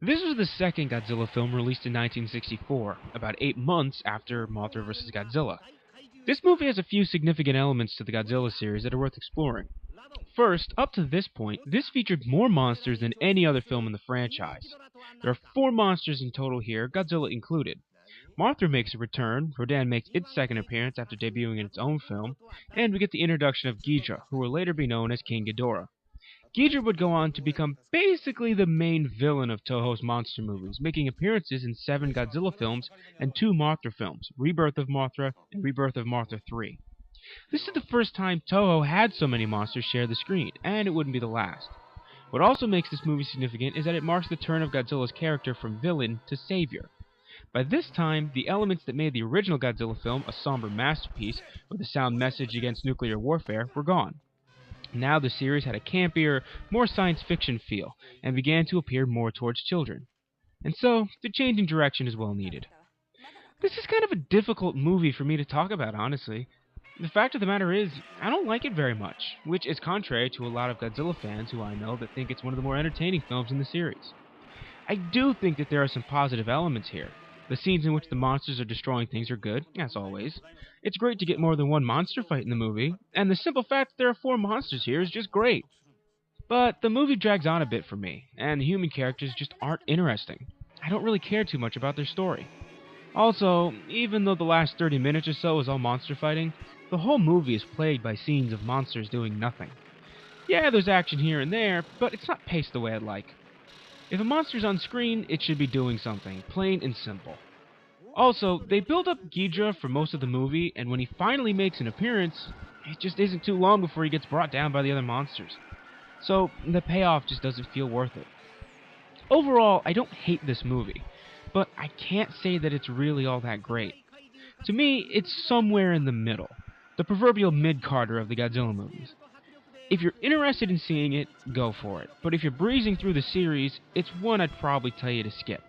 This was the second Godzilla film released in 1964, about 8 months after Mothra vs. Godzilla. This movie has a few significant elements to the Godzilla series that are worth exploring. First, up to this point, this featured more monsters than any other film in the franchise. There are 4 monsters in total here, Godzilla included. Mothra makes a return, Rodan makes its second appearance after debuting in its own film, and we get the introduction of Ghidrah, who will later be known as King Ghidorah. Ghidrah would go on to become basically the main villain of Toho's monster movies, making appearances in 7 Godzilla films and 2 Mothra films, Rebirth of Mothra and Rebirth of Mothra 3. This is the first time Toho had so many monsters share the screen, and it wouldn't be the last. What also makes this movie significant is that it marks the turn of Godzilla's character from villain to savior. By this time, the elements that made the original Godzilla film a somber masterpiece with a sound message against nuclear warfare were gone. Now the series had a campier, more science fiction feel, and began to appear more towards children. And so, the change in direction is well needed. This is kind of a difficult movie for me to talk about, honestly. The fact of the matter is, I don't like it very much, which is contrary to a lot of Godzilla fans who I know that think it's one of the more entertaining films in the series. I do think that there are some positive elements here. The scenes in which the monsters are destroying things are good, as always. It's great to get more than one monster fight in the movie, and the simple fact that there are 4 monsters here is just great. But the movie drags on a bit for me, and the human characters just aren't interesting. I don't really care too much about their story. Also, even though the last 30 minutes or so is all monster fighting, the whole movie is plagued by scenes of monsters doing nothing. Yeah, there's action here and there, but it's not paced the way I'd like. If a monster's on screen, it should be doing something, plain and simple. Also, they build up Ghidrah for most of the movie, and when he finally makes an appearance, it just isn't too long before he gets brought down by the other monsters. So, the payoff just doesn't feel worth it. Overall, I don't hate this movie, but I can't say that it's really all that great. To me, it's somewhere in the middle, the proverbial mid-Carter of the Godzilla movies. If you're interested in seeing it, go for it, but if you're breezing through the series, it's one I'd probably tell you to skip.